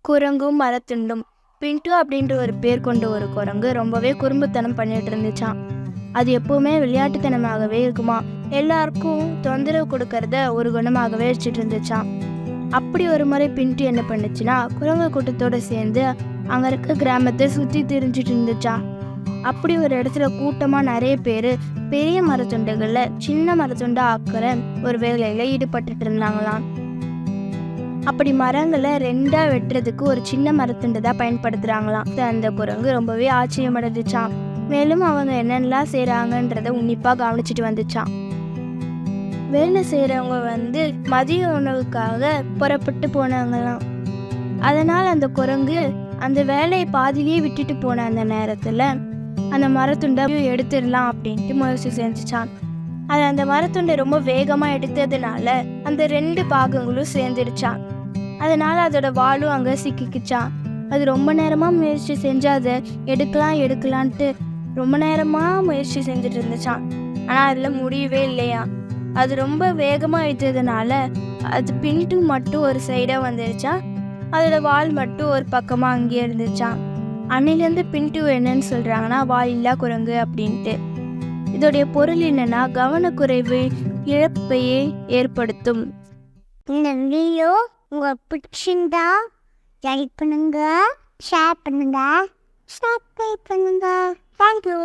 குரங்கும் மரத்துண்டும். பின்ட்டு அப்படின்ற ஒரு பேர் கொண்ட ஒரு குரங்கு ரொம்பவே குறும்புத்தனம் பண்ணிட்டு இருந்துச்சான். அது எப்பவுமே விளையாட்டுத்தனமாகவே இருக்குமா, எல்லாருக்கும் தொந்தரவு கொடுக்கறத ஒரு குணமாகவே வச்சுட்டு இருந்துச்சான். அப்படி ஒரு முறை பின்ட்டு என்ன பண்ணுச்சுன்னா, குரங்கு கூட்டத்தோட சேர்ந்து அங்க இருக்க கிராமத்தை சுற்றி திரிஞ்சிட்டு இருந்துச்சான். அப்படி ஒரு இடத்துல கூட்டமா நிறைய பேர் பெரிய மரத்துண்டுகள்ல சின்ன மரத்துண்டா ஆக்குற ஒரு வேலையில ஈடுபட்டு இருந்தாங்களாம். அப்படி மரங்களை ரெண்டா வெட்டுறதுக்கு ஒரு சின்ன மரத்துண்டு தான் பயன்படுத்துறாங்களாம். அந்த குரங்கு ரொம்பவே ஆச்சரியம் அடைஞ்சிச்சான். மேலும் அவங்க என்னென்னலாம் செய்யறாங்கன்றத உன்னிப்பா கவனிச்சுட்டு வந்துச்சான். வேலை செய்யறவங்க மதிய உணவுக்காக புறப்பட்டு போனாங்களாம். அதனால அந்த குரங்கு அந்த வேலையை பாதிலேயே விட்டுட்டு போன அந்த நேரத்துல அந்த மரத்துண்டை எடுத்துடலாம் அப்படின்ட்டு முயற்சி செஞ்சுச்சான். அது அந்த மரத்துண்டை ரொம்ப வேகமா எடுத்ததுனால அந்த 2 பாகங்களும் சேர்ந்துருச்சான். அதனால அதோட வாலும் அங்க சிக்கிக்குச்சான். அது ரொம்ப நேரமா முயற்சி செஞ்சு அதை எடுக்கலான்ட்டு ரொம்ப நேரமா முயற்சி செஞ்சுட்டு இருந்துச்சான். ஆனா அதுல முடியவே இல்லையா. அது ரொம்ப வேகமா எடுத்ததுனால அது பின்ட்டு மட்டும் ஒரு சைடா வந்துருச்சா, அதோட வால் மட்டும் ஒரு பக்கமா அங்கேயே இருந்துச்சான். அன்னிலேருந்து பின்ட்டு என்னன்னு சொல்றாங்கன்னா வால் இல்லா குரங்கு அப்படின்ட்டு. இதோடைய பொருள் என்னன்னா, கவனக்குறைவு இழப்பையே ஏற்படுத்தும். இந்த வீடியோ உங்களுக்கு பிடிச்சிருந்தா லைக் பண்ணுங்க, ஷேர் பண்ணுங்க, சப்ஸ்கிரைப் பண்ணுங்க. தேங்க்யூ.